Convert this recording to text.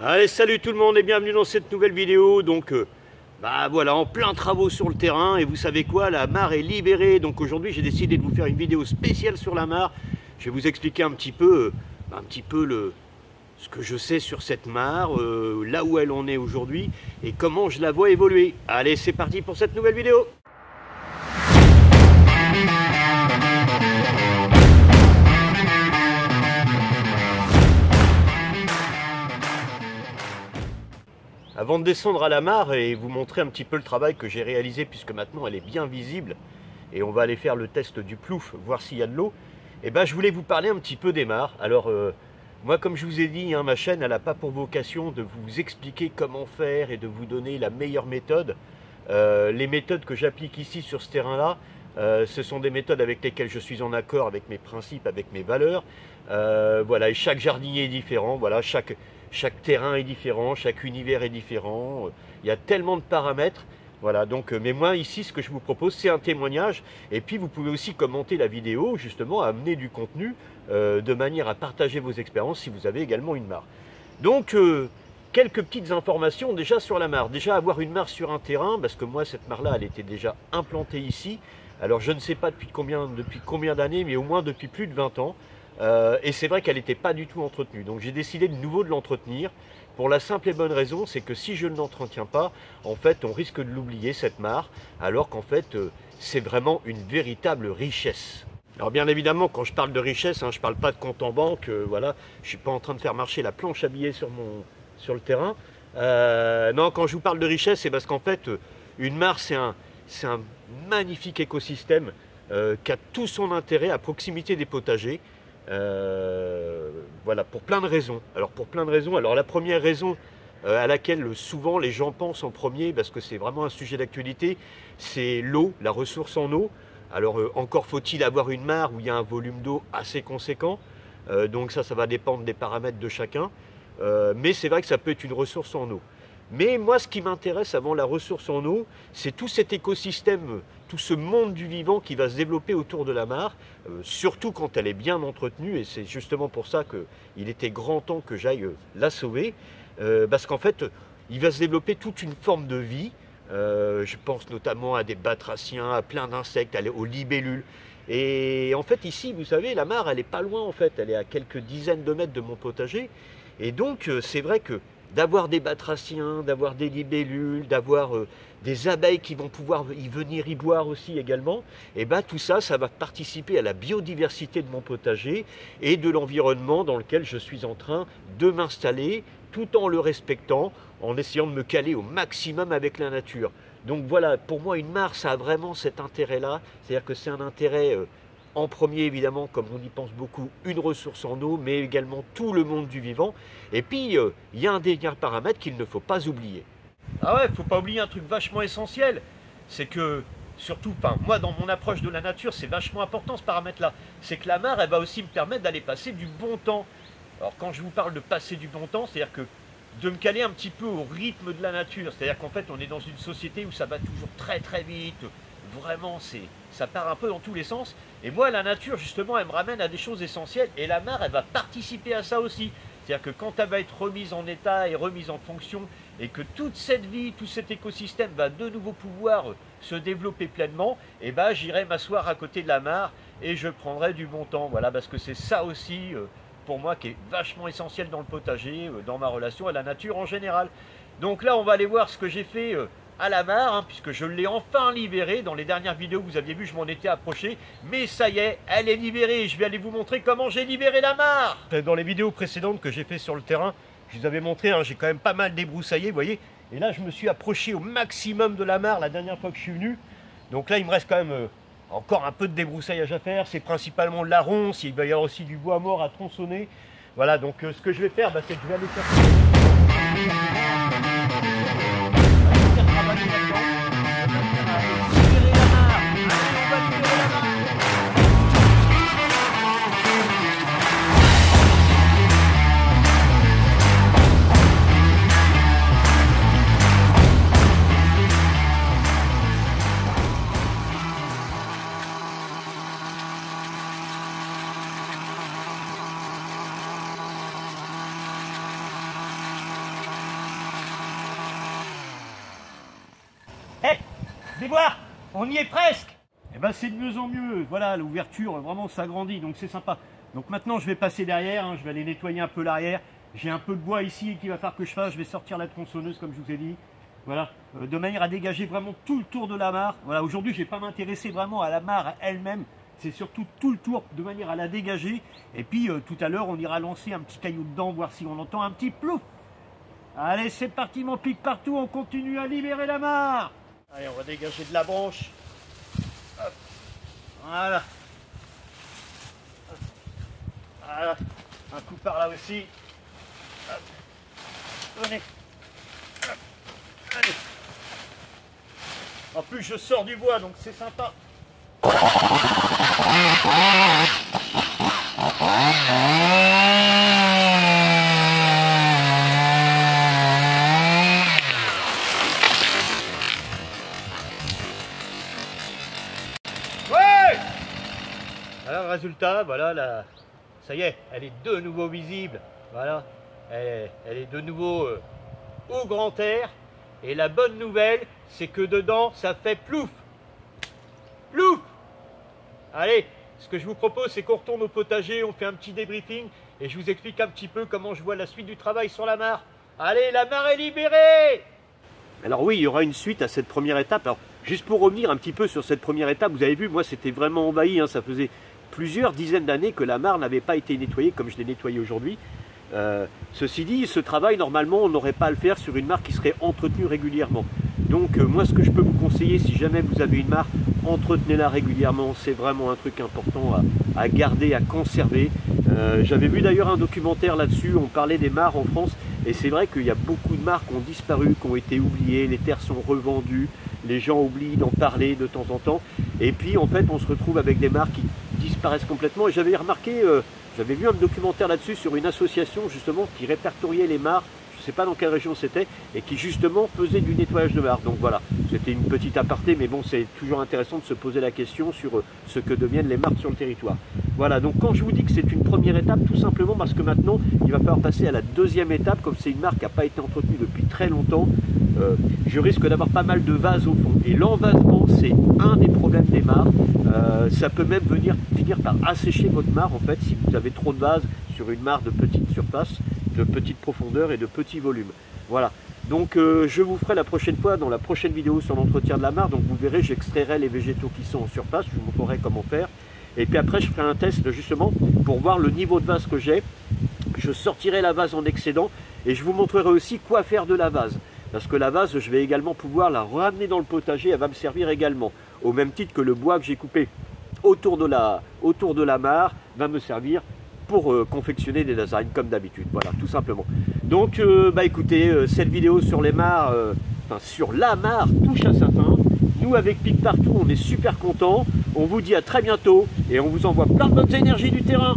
Allez, salut tout le monde et bienvenue dans cette nouvelle vidéo. Donc, voilà, en plein travaux sur le terrain. Et vous savez quoi, la mare est libérée. Donc aujourd'hui, j'ai décidé de vous faire une vidéo spéciale sur la mare. Je vais vous expliquer un petit peu, ce que je sais sur cette mare, là où elle en est aujourd'hui et comment je la vois évoluer. Allez, c'est parti pour cette nouvelle vidéo. Avant de descendre à la mare et vous montrer un petit peu le travail que j'ai réalisé, puisque maintenant elle est bien visible, et on va aller faire le test du plouf, voir s'il y a de l'eau, je voulais vous parler un petit peu des mares. Alors, moi, comme je vous ai dit, ma chaîne, elle n'a pas pour vocation de vous expliquer comment faire et de vous donner la meilleure méthode. Les méthodes que j'applique ici sur ce terrain-là, ce sont des méthodes avec lesquelles je suis en accord avec mes principes, avec mes valeurs. Et chaque jardinier est différent, voilà, chaque terrain est différent, chaque univers est différent. Il y a tellement de paramètres. Voilà, donc, mais moi ici, ce que je vous propose, c'est un témoignage. Et puis, vous pouvez aussi commenter la vidéo, justement, amener du contenu de manière à partager vos expériences si vous avez également une mare. Donc, quelques petites informations déjà sur la mare. Déjà, avoir une mare sur un terrain, parce que moi, cette mare-là, elle était déjà implantée ici. Alors, je ne sais pas depuis combien d'années, mais au moins depuis plus de 20 ans. Et c'est vrai qu'elle n'était pas du tout entretenue. Donc j'ai décidé de nouveau de l'entretenir pour la simple et bonne raison, c'est que si je ne l'entretiens pas, en fait on risque de l'oublier cette mare, alors qu'en fait c'est vraiment une véritable richesse. Alors bien évidemment, quand je parle de richesse, je ne parle pas de compte en banque, voilà, je ne suis pas en train de faire marcher la planche à billets sur le terrain. Non, quand je vous parle de richesse, c'est parce qu'en fait une mare c'est un magnifique écosystème qui a tout son intérêt à proximité des potagers. Voilà, pour plein de raisons. Alors la première raison à laquelle souvent les gens pensent en premier, parce que c'est vraiment un sujet d'actualité, c'est l'eau, la ressource en eau. Alors encore faut-il avoir une mare où il y a un volume d'eau assez conséquent, donc ça va dépendre des paramètres de chacun, mais c'est vrai que ça peut être une ressource en eau. Mais moi, ce qui m'intéresse avant la ressource en eau, c'est tout cet écosystème, tout ce monde du vivant qui va se développer autour de la mare, surtout quand elle est bien entretenue, et c'est justement pour ça qu'il était grand temps que j'aille la sauver, parce qu'en fait, il va se développer toute une forme de vie. Je pense notamment à des batraciens, à plein d'insectes, aux libellules. Et en fait, ici, vous savez, la mare, elle n'est pas loin, en fait, elle est à quelques dizaines de mètres de mon potager, et donc c'est vrai que d'avoir des batraciens, d'avoir des libellules, d'avoir des abeilles qui vont pouvoir venir y boire aussi également, et tout ça, ça va participer à la biodiversité de mon potager et de l'environnement dans lequel je suis en train de m'installer, tout en le respectant, en essayant de me caler au maximum avec la nature. Donc voilà, pour moi, une mare, ça a vraiment cet intérêt-là, c'est-à-dire que c'est un intérêt en premier, évidemment, comme on y pense beaucoup, une ressource en eau, mais également tout le monde du vivant. Et puis, il y a un dernier paramètre qu'il ne faut pas oublier. Ah ouais, il ne faut pas oublier un truc vachement essentiel. C'est que, surtout, moi, dans mon approche de la nature, c'est vachement important ce paramètre-là. C'est que la mare, elle va aussi me permettre d'aller passer du bon temps. Alors, quand je vous parle de passer du bon temps, c'est-à-dire que de me caler un petit peu au rythme de la nature. C'est-à-dire qu'en fait, on est dans une société où ça va toujours très très vite. Vraiment, ça part un peu dans tous les sens. Et moi, la nature, justement, elle me ramène à des choses essentielles. Et la mare, elle va participer à ça aussi. C'est-à-dire que quand elle va être remise en état et remise en fonction, et que toute cette vie, tout cet écosystème va de nouveau pouvoir se développer pleinement, j'irai m'asseoir à côté de la mare et je prendrai du bon temps. Voilà, parce que c'est ça aussi, pour moi, qui est vachement essentiel dans le potager, dans ma relation à la nature en général. Donc là, on va aller voir ce que j'ai fait à la mare, puisque je l'ai enfin libérée. Dans les dernières vidéos, vous aviez vu, je m'en étais approché, mais ça y est, elle est libérée. Je vais aller vous montrer comment j'ai libéré la mare. Dans les vidéos précédentes que j'ai fait sur le terrain, je vous avais montré, j'ai quand même pas mal débroussaillé, vous voyez. Et là, je me suis approché au maximum de la mare la dernière fois que je suis venu. Donc là, il me reste quand même encore un peu de débroussaillage à faire. C'est principalement de la ronce, il va y avoir aussi du bois mort à tronçonner. Voilà, donc ce que je vais faire, c'est que je vais aller faire... Hé, venez voir, on y est presque. Eh ben c'est de mieux en mieux, voilà, l'ouverture vraiment s'agrandit, donc c'est sympa. Donc maintenant je vais passer derrière, hein, je vais aller nettoyer un peu l'arrière. J'ai un peu de bois ici qu'il va falloir que je fasse, je vais sortir la tronçonneuse comme je vous ai dit. Voilà, de manière à dégager vraiment tout le tour de la mare. Voilà, aujourd'hui je ne vais pas m'intéresser vraiment à la mare elle-même, c'est surtout tout le tour de manière à la dégager. Et puis tout à l'heure on ira lancer un petit caillou dedans, voir si on entend un petit plouf. Allez c'est parti mon pic partout, on continue à libérer la mare. Allez on va dégager de la branche. Hop. Voilà. Hop. Voilà. Un coup par là aussi. Hop. Venez. Hop. Allez. En plus je sors du bois donc c'est sympa. Ouais. Alors résultat, voilà la... ça y est, elle est de nouveau visible. Voilà, elle est de nouveau au grand air. Et la bonne nouvelle, c'est que dedans, ça fait plouf. Plouf. Allez, ce que je vous propose, c'est qu'on retourne au potager, on fait un petit débriefing et je vous explique un petit peu comment je vois la suite du travail sur la mare. Allez, la mare est libérée. Alors oui, il y aura une suite à cette première étape. Alors, juste pour revenir un petit peu sur cette première étape, vous avez vu, moi, c'était vraiment envahi. Hein, ça faisait plusieurs dizaines d'années que la mare n'avait pas été nettoyée comme je l'ai nettoyée aujourd'hui. Ceci dit, ce travail, normalement, on n'aurait pas à le faire sur une mare qui serait entretenue régulièrement. Donc, moi, ce que je peux vous conseiller, si jamais vous avez une mare, entretenez-la régulièrement. C'est vraiment un truc important à garder, à conserver. J'avais vu d'ailleurs un documentaire là-dessus, on parlait des mares en France. Et c'est vrai qu'il y a beaucoup de mares qui ont disparu, qui ont été oubliées, les terres sont revendues, les gens oublient d'en parler de temps en temps. Et puis, en fait, on se retrouve avec des mares qui disparaissent complètement. Et j'avais remarqué... j'avais vu un documentaire là-dessus sur une association justement qui répertoriait les mares, je ne sais pas dans quelle région c'était, et qui justement faisait du nettoyage de mares. Donc voilà, c'était une petite aparté, mais bon, c'est toujours intéressant de se poser la question sur ce que deviennent les mares sur le territoire. Voilà, donc quand je vous dis que c'est une première étape, tout simplement parce que maintenant, il va falloir passer à la deuxième étape, comme c'est une mare qui n'a pas été entretenue depuis très longtemps, je risque d'avoir pas mal de vases au fond. Et l'envasement, c'est un des problèmes des mares. Ça peut même finir par assécher votre mare, en fait, si vous avez trop de vases sur une mare de petite surface, de petite profondeur et de petit volume. Voilà. Donc je vous ferai la prochaine fois, dans la prochaine vidéo sur l'entretien de la mare, donc vous verrez, j'extrairai les végétaux qui sont en surface, je vous montrerai comment faire. Et puis après, je ferai un test justement pour voir le niveau de vase que j'ai. Je sortirai la vase en excédent et je vous montrerai aussi quoi faire de la vase. Parce que la vase, je vais également pouvoir la ramener dans le potager, elle va me servir également. Au même titre que le bois que j'ai coupé autour de la mare va me servir pour confectionner des lasagnes comme d'habitude. Voilà, tout simplement. Donc, écoutez, cette vidéo sur les mares, sur la mare touche à sa fin. Nous, avec Pic Partout, on est super contents. On vous dit à très bientôt et on vous envoie plein de bonnes énergies du terrain.